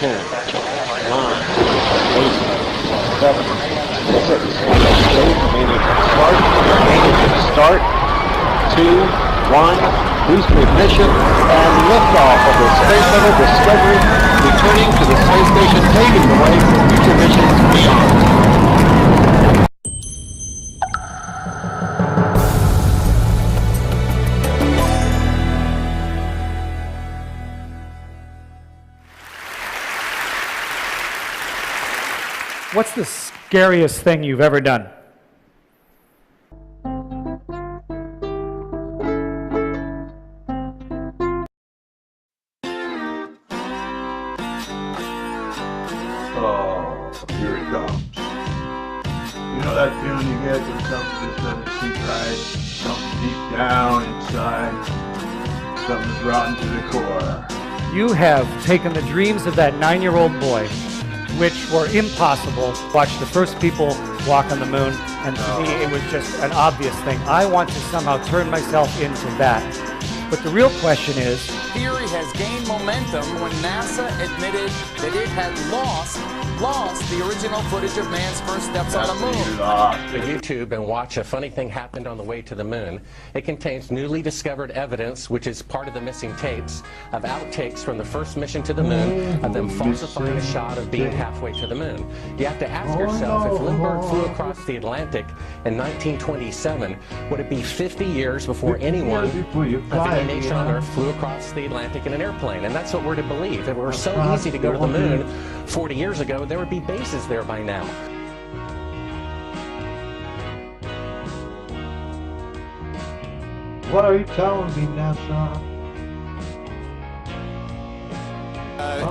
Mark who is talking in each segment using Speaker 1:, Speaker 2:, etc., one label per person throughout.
Speaker 1: 10, 9, 8, 7, 6, start, 2, 1, boost ignition, and liftoff of the Space Shuttle Discovery, returning to the space station, paving the way for future missions beyond.
Speaker 2: What's the scariest thing you've ever done?
Speaker 3: Oh, here it comes. You know that feeling you get when something just doesn't seem right? Something deep down inside. Something's rotten to the core.
Speaker 2: You have taken the dreams of that 9-year-old boy, which were impossible, watch the first people walk on the moon, and to me it was just an obvious thing. I want to somehow turn myself into that. But the real question is,
Speaker 4: theory has gained momentum when NASA admitted that it had lost the original footage of man's first steps on the moon.
Speaker 5: YouTube and watch A Funny Thing Happened on the Way to the Moon. It contains newly discovered evidence, which is part of the missing tapes, of outtakes from the first mission to the moon, of them falsifying a shot of being halfway to the moon. You have to ask yourself, if Lindbergh flew across the Atlantic in 1927, would it be 50 years before anyone of any nation on Earth flew across the Atlantic in an airplane? And that's what we're to believe. If it were so easy to go to the moon 40 years ago, there would be bases there by now.
Speaker 3: What are you telling me, NASA?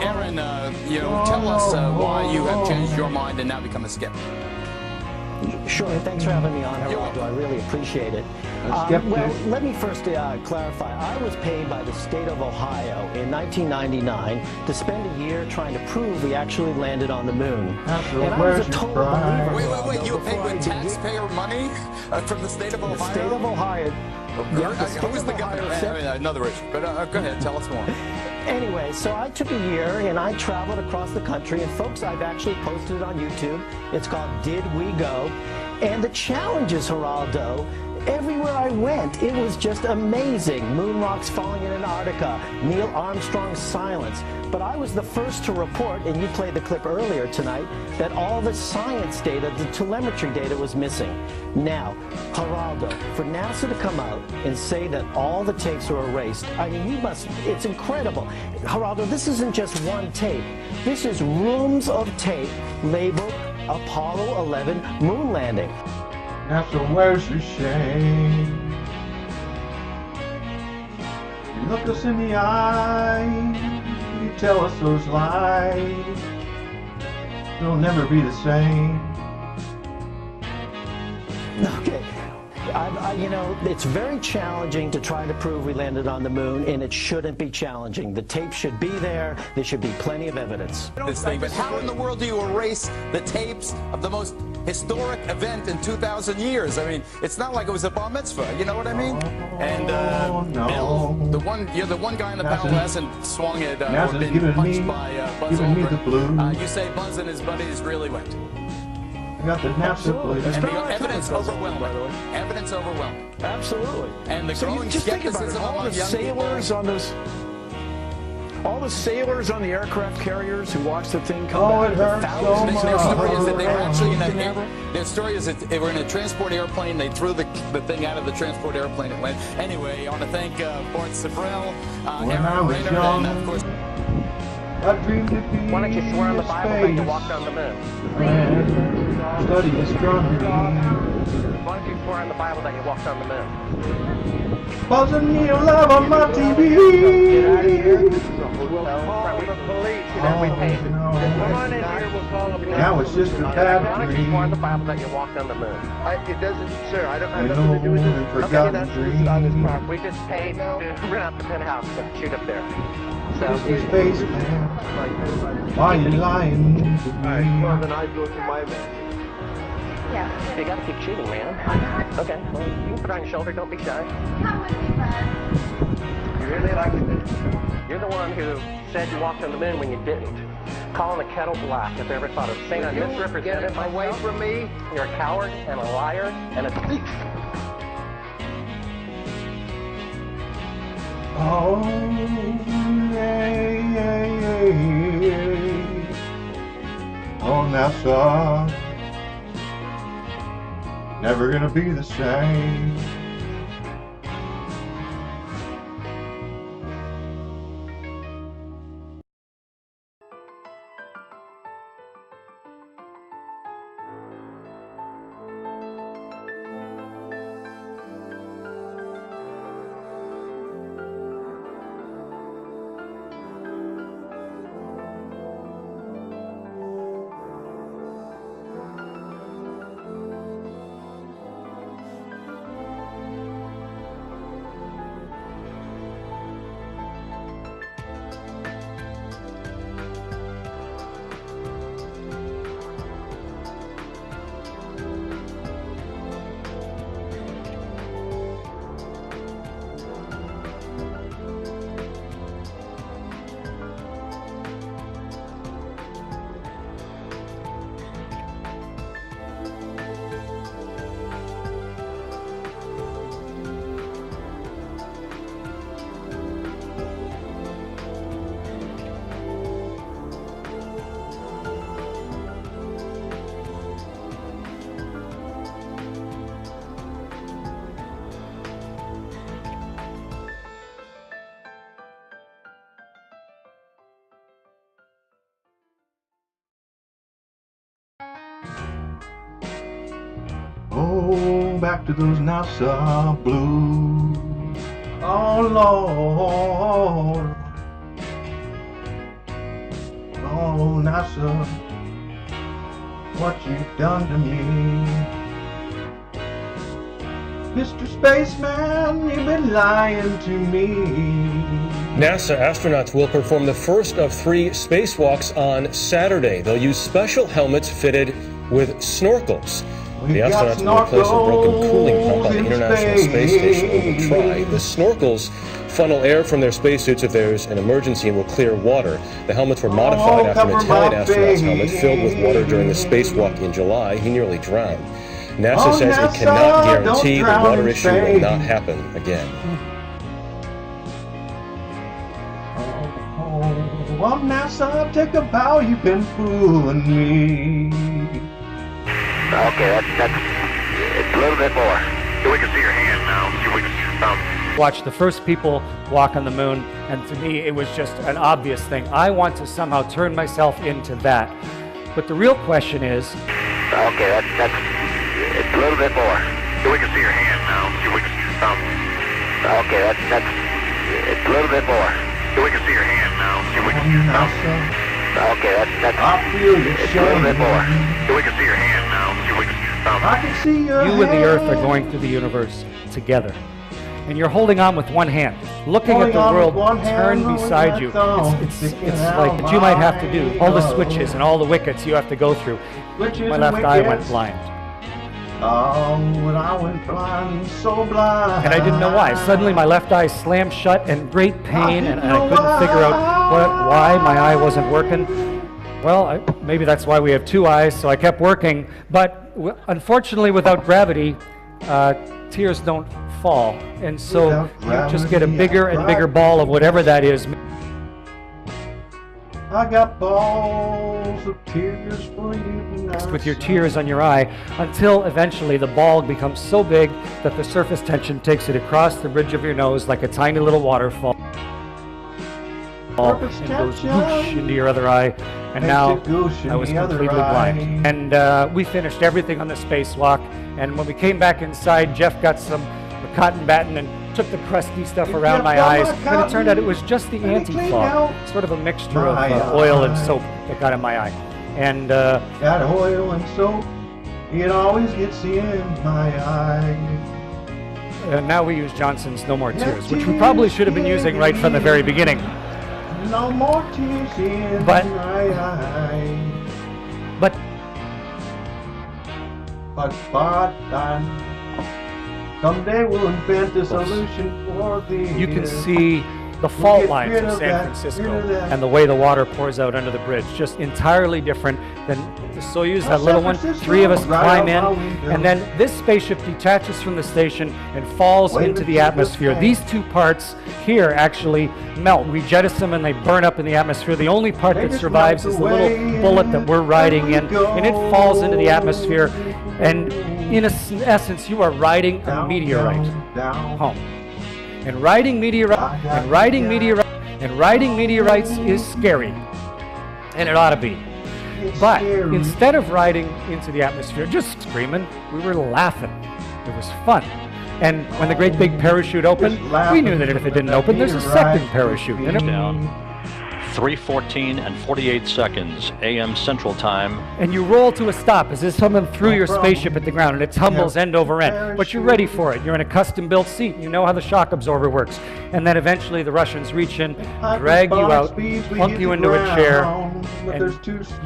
Speaker 4: Aaron, tell us why you have changed your mind and now become a skeptic.
Speaker 6: Sure, thanks for having me on, Geraldo. I really appreciate it. Well, let me first clarify. I was paid by the state of Ohio in 1999 to spend a year trying to prove we actually landed on the moon. And I was a total believer.
Speaker 4: Wait, you were paid with taxpayer money from the state of Ohio?
Speaker 6: The state of Ohio.
Speaker 4: Who was the guy? Another issue. But go ahead, tell us more.
Speaker 6: Anyway, so I took a year and I traveled across the country, and folks, I've actually posted it on YouTube. It's called Did We Go? And the challenges, Geraldo, everywhere I went, it was just amazing. Moon rocks falling in Antarctica, Neil Armstrong's silence. But I was the first to report, and you played the clip earlier tonight, that all the science data, the telemetry data was missing. Now, Geraldo, for NASA to come out and say that all the tapes are erased, I mean, it's incredible. Geraldo, this isn't just one tape. This is reams of tape labeled Apollo 11 moon landing.
Speaker 3: NASA, where's your shame? You look us in the eye. You tell us those lies. It'll never be the same.
Speaker 6: Okay. You know, it's very challenging to try to prove we landed on the moon, and it shouldn't be challenging. The tape should be there. There should be plenty of evidence.
Speaker 4: But how in the world do you erase the tapes of the most historic event in 2,000 years? I mean, it's not like it was a bar mitzvah, you know what I mean? And Bill, you're the one guy in the panel who hasn't swung it or been punched by Buzz Aldrin. You say Buzz and his buddies really went.
Speaker 3: I got the NASA blues.
Speaker 4: And the evidence overwhelming, by the way. Evidence overwhelming.
Speaker 6: Absolutely.
Speaker 4: And the growing
Speaker 6: just think about it.
Speaker 4: skepticism
Speaker 7: All
Speaker 4: among
Speaker 7: the
Speaker 4: young
Speaker 7: sailors
Speaker 4: people.
Speaker 7: on those, all the sailors on the aircraft carriers who watched the thing come
Speaker 3: It
Speaker 7: back.
Speaker 3: hurts so much.
Speaker 4: Their story is that they were actually their story is that they were in a transport airplane. They threw the thing out of the transport airplane. It went. Anyway, I want to thank Bart Sabrell, Aaron Raynor, and of course.
Speaker 3: I dreamed to be
Speaker 8: Why don't you swear on the Bible that you walked on the moon?
Speaker 3: Study astronomy.
Speaker 8: Why don't you swear on the Bible that you walked on the moon?
Speaker 3: Buzz and Neil love on my TV.
Speaker 8: Get out of here. We'll call the police. We pay. Come on in here. We'll call the police.
Speaker 3: That was just a
Speaker 8: Why
Speaker 3: bad
Speaker 8: don't you swear on the
Speaker 3: dream.
Speaker 8: Bible that you walked on the moon?
Speaker 7: It doesn't, sir. I don't
Speaker 3: I
Speaker 7: have nothing to do with
Speaker 3: know,
Speaker 7: this.
Speaker 3: forgotten
Speaker 7: That's listed on this
Speaker 3: dream.
Speaker 7: property.
Speaker 8: We just paid to rent out the penthouse and shoot up there. So
Speaker 3: Mr. Spaceman, why you lying to
Speaker 7: Well,
Speaker 3: me?
Speaker 7: then I go to my man.
Speaker 8: yeah, you got to keep shooting, man. Okay, well, you can put it on your shoulder. Don't be shy.
Speaker 9: Come with me, Buzz.
Speaker 8: You really like it?
Speaker 5: You're the one who said you walked on the moon when you didn't. Calling the kettle black, if I ever thought of saying I misrepresented myself.
Speaker 8: Away from me.
Speaker 5: You're a coward and a liar and a thief.
Speaker 3: Oh, yeah. Oh, NASA, never gonna be the same. Oh, back to those NASA blues. Oh, Lord. Oh, NASA, what you've done to me. Mr. Spaceman, you've been lying to me.
Speaker 9: NASA astronauts will perform the first of 3 spacewalks on Saturday. They'll use special helmets fitted with snorkels. The astronauts will replace a broken cooling pump on the International Space Station over Tri. The snorkels funnel air from their spacesuits if there's an emergency and will clear water. The helmets were modified after an Italian astronaut's helmet filled with water during a spacewalk in July. He nearly drowned. NASA says it cannot guarantee the water issue will not happen again.
Speaker 3: Oh, NASA, take a bow, you've been fooling me.
Speaker 8: Okay, that's it's a little bit more. So we can see your hand now. See if we can see your thumb.
Speaker 2: Watch the first people walk on the moon, and to me it was just an obvious thing. I want to somehow turn myself into that. But the real question is...
Speaker 8: Okay, that's it's a little bit more. So we can see your hand now. See if we can see your thumb. Okay, that's it's a little bit more. So we can see your hand now. See if we can see your thumb. Okay, that's
Speaker 3: I feel your
Speaker 8: it's a little bit more. So we can see your hand now. See if we can see your thumb.
Speaker 3: I can see your
Speaker 2: You and the Earth are going through the universe together. And you're holding on with one hand, looking at the world turn beside you. It's like what you might have to do. All the switches and all the wickets you have to go through. My left eye went blind.
Speaker 3: Oh, when I went blind, so blind.
Speaker 2: And I didn't know why. Suddenly my left eye slammed shut in great pain, and I couldn't figure out why my eye wasn't working. Well, maybe that's why we have 2 eyes, so I kept working. But unfortunately, without gravity, tears don't fall. And so you just get a bigger and bigger ball of whatever that is.
Speaker 3: I got balls of tears for you.
Speaker 2: With your tears on your eye, until eventually the ball becomes so big that the surface tension takes it across the bridge of your nose like a tiny little waterfall. And goes whoosh into your other eye, and now I was completely blind. And we finished everything on the spacewalk, and when we came back inside, Jeff got some cotton batting and took the crusty stuff around my eyes, and it turned out it was just the anti-fog, sort of a mixture of oil and soap that got in my eye. And
Speaker 3: that oil and soap, it always gets in my eye.
Speaker 2: Now we use Johnson's No More Tears, which we probably should have been using right from the very beginning.
Speaker 3: No more tears in my eye.
Speaker 2: But
Speaker 3: Someday we'll invent a solution for the.
Speaker 2: You can see the fault lines of San Francisco and the way the water pours out under the bridge. Just entirely different than the Soyuz, that little one. 3 of us climb in, and then this spaceship detaches from the station and falls into the atmosphere. These 2 parts here actually melt. We jettison them and they burn up in the atmosphere. The only part that survives is the little bullet that we're riding in, and it falls into the atmosphere. And in essence, you are riding a meteorite home. And riding meteorites is scary, and it ought to be. But instead of riding into the atmosphere, just screaming, we were laughing. It was fun. And when the great big parachute opened, we knew that if it didn't open, there's a second parachute. And
Speaker 10: down 3:14 and 48 seconds a.m. Central Time.
Speaker 2: And you roll to a stop as if someone threw your spaceship at the ground and it tumbles end over end. But you're ready for it. You're in a custom-built seat. You know how the shock absorber works. And then eventually the Russians reach in, drag you out, plunk you into a chair, and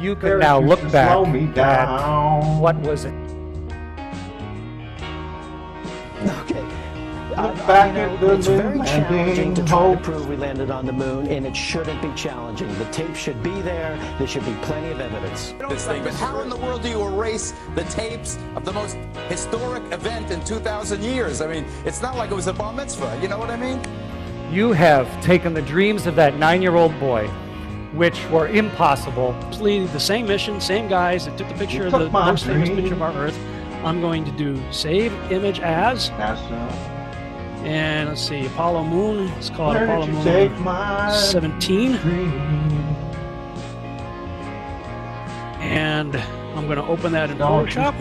Speaker 2: you can now look back at what was it.
Speaker 6: Okay. It's very challenging to try to prove we landed on the moon, and it shouldn't be challenging. The tape should be there. There should be plenty of evidence.
Speaker 4: But how in the world do you erase the tapes of the most historic event in 2,000 years? I mean, it's not like it was a bar mitzvah. You know what I mean?
Speaker 2: You have taken the dreams of that 9-year-old boy, which were impossible.
Speaker 11: The same mission, same guys that took the picture of the most famous picture of our Earth. I'm going to do save image as. And let's see, Apollo Moon. It's called Apollo Moon 17. And I'm going to open that in Photoshop.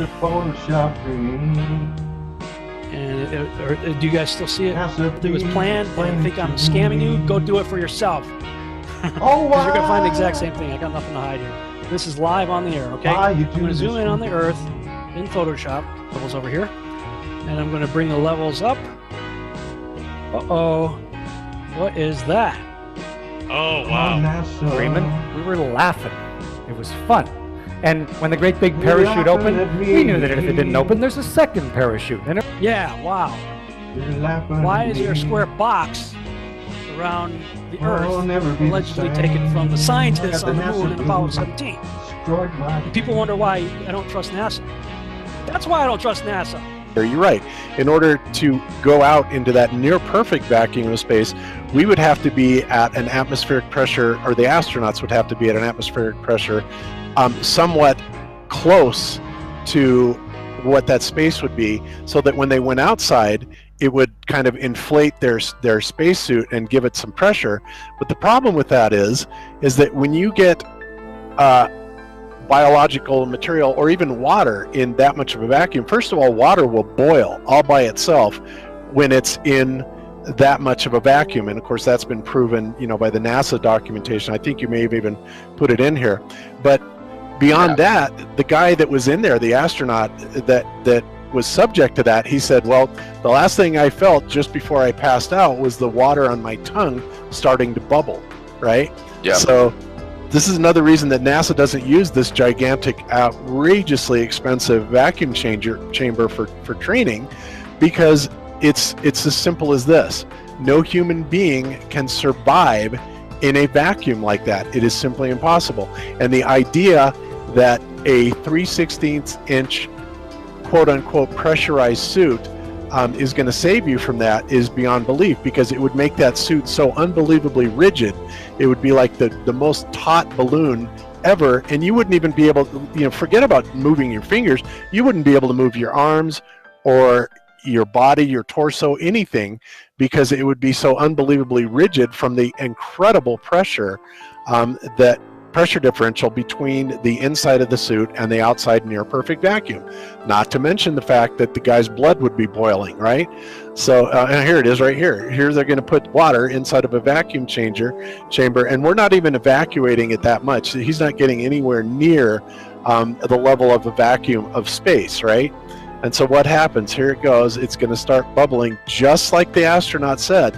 Speaker 11: And do you guys still see it? It was planned. And think I'm scamming you? Go do it for yourself. Because you're going to find the exact same thing. I got nothing to hide here. This is live on the air, okay? I'm going to zoom in on the Earth in Photoshop. Levels over here. And I'm going to bring the levels up. Uh-oh. What is that?
Speaker 10: Oh, wow.
Speaker 2: Screaming. We were laughing. It was fun. And when the great big parachute opened, we knew that if it didn't open, there's a second parachute. And
Speaker 11: yeah, wow. Why is there a square box around the Earth allegedly taken from the scientists on the moon in Apollo 17? And people wonder why I don't trust NASA. That's why I don't trust NASA.
Speaker 12: You're right. In order to go out into that near perfect vacuum of space, we would have to be at an atmospheric pressure, or the astronauts would have to be at an atmospheric pressure somewhat close to what that space would be, so that when they went outside, it would kind of inflate their spacesuit and give it some pressure. But the problem with that is that when you get biological material or even water in that much of a vacuum, first of all, water will boil all by itself when it's in that much of a vacuum. And of course, that's been proven, by the NASA documentation. I think you may have even put it in here. But beyond that, the guy that was in there, the astronaut that was subject to that, he said, well, the last thing I felt just before I passed out was the water on my tongue starting to bubble, right? Yeah. So this is another reason that NASA doesn't use this gigantic, outrageously expensive vacuum chamber for training, because it's as simple as this. No human being can survive in a vacuum like that. It is simply impossible. And the idea that a 3/16 inch quote-unquote pressurized suit is going to save you from that is beyond belief, because it would make that suit so unbelievably rigid. It would be like the most taut balloon ever, and you wouldn't even be able to, forget about moving your fingers. You wouldn't be able to move your arms or your body, your torso, anything, because it would be so unbelievably rigid from the incredible pressure, that pressure differential between the inside of the suit and the outside near perfect vacuum. Not to mention the fact that the guy's blood would be boiling, right? So and here it is right here. Here they're going to put water inside of a vacuum chamber, and we're not even evacuating it that much. He's not getting anywhere near the level of a vacuum of space, right? And so what happens? Here it goes. It's going to start bubbling just like the astronaut said.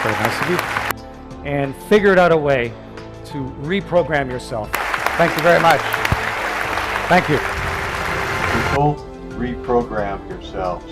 Speaker 2: very nice of you. And figured out a way to reprogram yourself. Thank you very much. Thank you.
Speaker 3: People, reprogram yourselves.